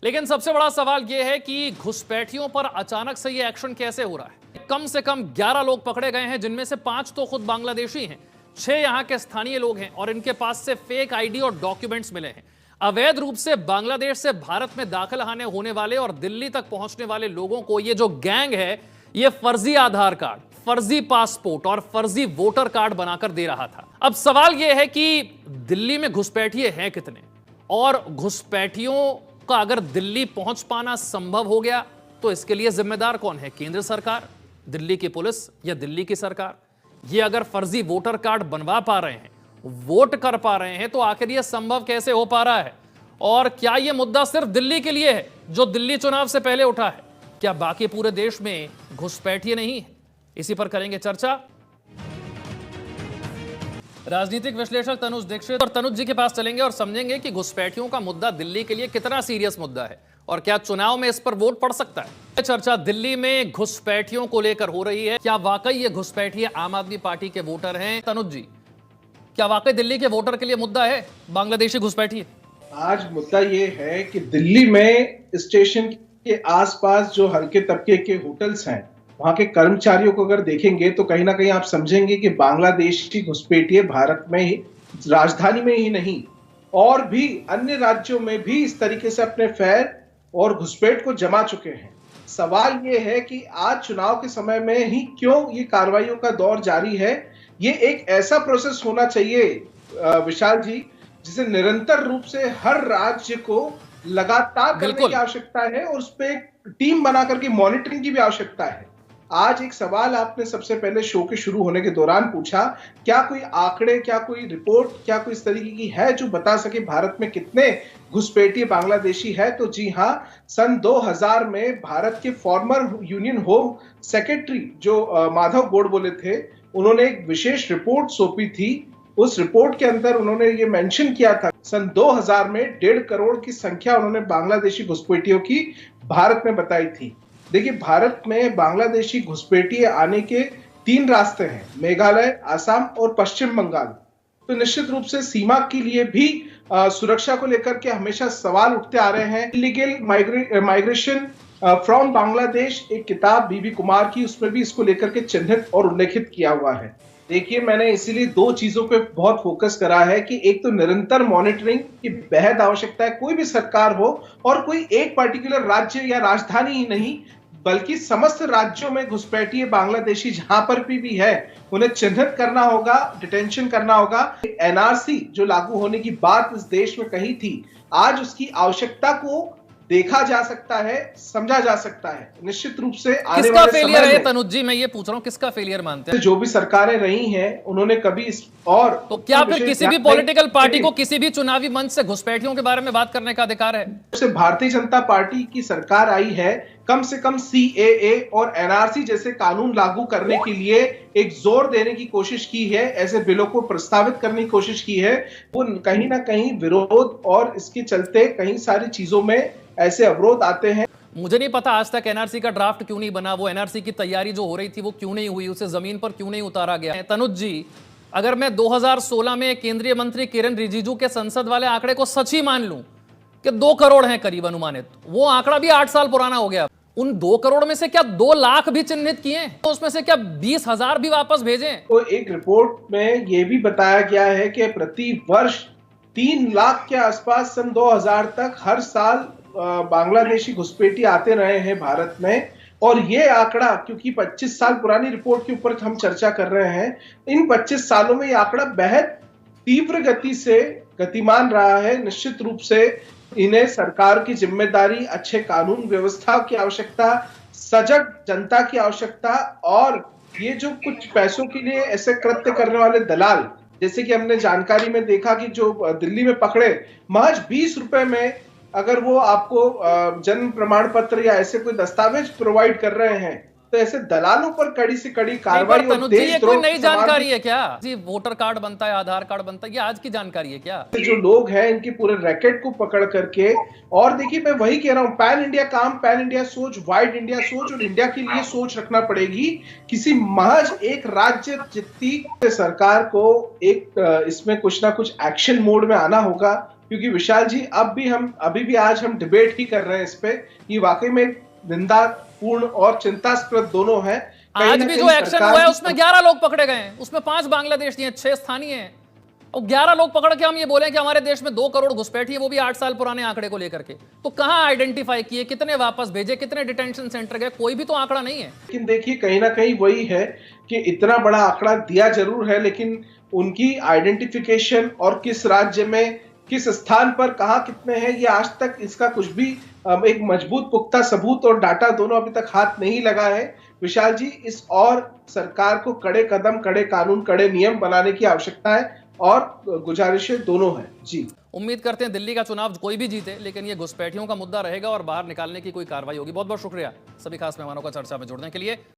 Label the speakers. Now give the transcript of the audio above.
Speaker 1: लेकिन सबसे बड़ा सवाल यह है कि घुसपैठियों पर अचानक से यह एक्शन कैसे हो रहा है। कम से कम 11 लोग पकड़े गए हैं, जिनमें से 5 तो खुद बांग्लादेशी हैं, 6 यहां के स्थानीय लोग हैं और इनके पास से फेक आईडी और डॉक्यूमेंट्स मिले हैं। अवैध रूप से बांग्लादेश से भारत में दाखिल आने होने वाले और दिल्ली तक पहुंचने वाले लोगों को ये जो गैंग है, ये फर्जी आधार कार्ड, फर्जी पासपोर्ट और फर्जी वोटर कार्ड बनाकर दे रहा था। अब सवाल यह है कि दिल्ली में घुसपैठिए हैं कितने, और घुसपैठियों का अगर दिल्ली पहुंच पाना संभव हो गया तो इसके लिए जिम्मेदार कौन है? केंद्र सरकार, दिल्ली की पुलिस या दिल्ली की सरकार? ये अगर फर्जी वोटर कार्ड बनवा पा रहे हैं, वोट कर पा रहे हैं, तो आखिर यह संभव कैसे हो पा रहा है? और क्या यह मुद्दा सिर्फ दिल्ली के लिए है जो दिल्ली चुनाव से पहले उठा है? क्या बाकी पूरे देश में घुसपैठिए नहीं है? इसी पर करेंगे चर्चा। राजनीतिक विश्लेषक तनुज दीक्षित और तनुज जी के पास चलेंगे और समझेंगे कि घुसपैठियों का मुद्दा दिल्ली के लिए कितना सीरियस मुद्दा है और क्या चुनाव में इस पर वोट पड़ सकता है। चर्चा दिल्ली में घुसपैठियों को लेकर हो रही है। क्या वाकई ये घुसपैठिए आम आदमी पार्टी के वोटर हैं? तनुज जी, क्या वाकई दिल्ली के वोटर के लिए मुद्दा है बांग्लादेशी घुसपैठिए?
Speaker 2: आज मुद्दा ये है कि दिल्ली में स्टेशन के आसपास जो हल्के तबके के होटल्स हैं, वहां के कर्मचारियों को अगर देखेंगे तो कहीं ना कहीं आप समझेंगे कि बांग्लादेशी घुसपैठिए भारत में ही, राजधानी में ही नहीं और भी अन्य राज्यों में भी इस तरीके से अपने फैर और घुसपैठ को जमा चुके हैं। सवाल ये है कि आज चुनाव के समय में ही क्यों ये कार्रवाइयों का दौर जारी है। ये एक ऐसा प्रोसेस होना चाहिए विशाल जी, जिसे निरंतर रूप से हर राज्य को लगातार करने की आवश्यकता है और उस पर एक टीम बना करके मॉनिटरिंग की भी आवश्यकता है। आज एक सवाल आपने सबसे पहले शो के शुरू होने के दौरान पूछा, क्या कोई आंकड़े, क्या कोई रिपोर्ट, क्या कोई इस तरीके की है जो बता सके भारत में कितने घुसपैठिए बांग्लादेशी है? तो जी हां, सन 2000 में भारत के फॉर्मर यूनियन होम सेक्रेटरी जो माधव गोडबोले थे, उन्होंने एक विशेष रिपोर्ट सौंपी थी। उस रिपोर्ट के अंदर उन्होंने ये मेंशन किया था, सन 2000 में 1.5 करोड़ की संख्या उन्होंने बांग्लादेशी घुसपैठियों की भारत में बताई थी। देखिए, भारत में बांग्लादेशी घुसपैठिए आने के 3 रास्ते हैं, मेघालय, आसाम और पश्चिम बंगाल। तो निश्चित रूप से सीमा के लिए भी सुरक्षा को लेकर के हमेशा सवाल उठते आ रहे हैं। इलीगल माइग्रेशन फ्रॉम बांग्लादेश, एक किताब बीबी कुमार की, उसमें भी इसको लेकर के चिन्हित और उल्लेखित किया हुआ है। देखिए, मैंने इसीलिए 2 चीजों पे बहुत फोकस करा है कि एक तो निरंतर मॉनिटरिंग की बेहद आवश्यकता है। कोई भी सरकार हो और कोई एक पर्टिकुलर राज्य या राजधानी ही नहीं, बल्कि समस्त राज्यों में घुसपैठिए बांग्लादेशी जहां पर भी है, उन्हें चिन्हित करना होगा, डिटेंशन करना होगा। एनआरसी जो लागू होने की बात इस देश में कही थी, आज उसकी आवश्यकता को देखा जा सकता है, समझा जा सकता है। निश्चित रूप से आने
Speaker 1: किसका
Speaker 2: वाले
Speaker 1: फेलियर
Speaker 2: समय
Speaker 1: है
Speaker 2: में,
Speaker 1: तनुज जी, मैं ये पूछ रहा हूं, किसका फेलियर मानते हैं?
Speaker 2: जो भी सरकारें रही हैं, उन्होंने कभी इस और
Speaker 1: तो क्या फिर किसी भी पॉलिटिकल पार्टी को किसी भी चुनावी मंच से घुसपैठियों के बारे में बात करने का अधिकार है?
Speaker 2: से भारतीय जनता पार्टी की सरकार आई है, कम से कम सीएए और एनआरसी जैसे कानून लागू करने के लिए एक जोर देने की कोशिश की है, ऐसे बिलों को प्रस्तावित करने की कोशिश की है। वो कहीं ना कहीं विरोध और इसके चलते कई सारी चीजों में ऐसे अवरोध आते हैं।
Speaker 1: मुझे नहीं पता आज तक एनआरसी का ड्राफ्ट क्यों नहीं बना, वो एनआरसी की तैयारी जो हो रही थी वो क्यों नहीं हुई, उसे जमीन पर क्यों नहीं उतारा गया। तनुज जी, अगर मैं 2016 में केंद्रीय मंत्री किरण रिजिजू के संसद वाले आंकड़े को सच ही मान लूं कि 2 करोड़ हैं करीब अनुमानित, वो आंकड़ा भी 8 साल पुराना हो गया। उन 2 करोड़ में से क्या 2 लाख भी चिन्हित किए, तो उसमें से क्या 20,000 भी वापस भेजे?
Speaker 2: तो एक रिपोर्ट में यह भी बताया गया है कि प्रति वर्ष 3 लाख के आसपास सन 2000 तक हर साल बांग्लादेशी घुसपैठिए आते रहे हैं भारत में। और ये आंकड़ा, क्योंकि 25 साल पुरानी रिपोर्ट के ऊपर हम चर्चा कर रहे हैं, इन 25 सालों में ये आंकड़ा बेहद तीव्र गति से गतिमान रहा है। निश्चित रूप से इन्हें सरकार की जिम्मेदारी, अच्छे कानून व्यवस्था की आवश्यकता, सजग जनता की आवश्यकता, और ये जो कुछ पैसों के लिए ऐसे कृत्य करने वाले दलाल, जैसे कि हमने जानकारी में देखा कि जो दिल्ली में पकड़े, महज 20 रुपए में अगर वो आपको जन्म प्रमाण पत्र या ऐसे कोई दस्तावेज प्रोवाइड कर रहे हैं, तो ऐसे दलालों पर कड़ी से कड़ी कार्रवाई और
Speaker 1: ये कोई नई जानकारी है क्या? जी, वोटर कार्ड बनता है, आधार कार्ड बनता है, ये आज की जानकारी है क्या?
Speaker 2: जो लोग हैं इनके पूरे रैकेट को पकड़ करके, और देखिए मैं वही कह रहा हूं, पैन इंडिया काम, पैन इंडिया सोच, वाइड इंडिया सोच, और इंडिया के लिए सोच रखना पड़ेगी। किसी महज एक राज्य जितनी सरकार को एक इसमें कुछ ना कुछ एक्शन मोड में आना होगा। क्योंकि विशाल जी अभी भी आज हम डिबेट ही कर रहे हैं इस पे कि वाकई में निंदापूर्ण और चिंतास्पद दोनों है।
Speaker 1: आज भी जो एक्शन हुआ है उसमें 11 लोग पकड़े गए हैं, उसमें 5 बांग्लादेशी हैं, 6 स्थानीय हैं और 11 लोग पकड़ के हम ये बोले कि हमारे देश में 2 करोड़ घुसपैठी है, वो भी 8 साल पुराने आंकड़े को लेकर के। तो कहां आइडेंटिफाई किए, कितने वापस भेजे, कितने डिटेंशन सेंटर गए, कोई भी तो आंकड़ा नहीं है।
Speaker 2: लेकिन देखिए कहीं ना कहीं वही है कि इतना बड़ा आंकड़ा दिया जरूर है, लेकिन उनकी आइडेंटिफिकेशन और किस राज्य में किस स्थान पर कहां कितने हैं, ये आज तक इसका कुछ भी एक मजबूत पुख्ता सबूत और डाटा दोनों अभी तक हाथ नहीं लगा है। विशाल जी, इस और सरकार को कड़े कदम, कड़े कानून, कड़े नियम बनाने की आवश्यकता है और गुजारिशें दोनों हैं। जी,
Speaker 1: उम्मीद करते हैं दिल्ली का चुनाव कोई भी जीते, लेकिन ये घुसपैठियों का मुद्दा रहेगा और बाहर निकालने की कोई कार्रवाई होगी। बहुत बहुत शुक्रिया सभी खास मेहमानों का चर्चा में जुड़ने के लिए।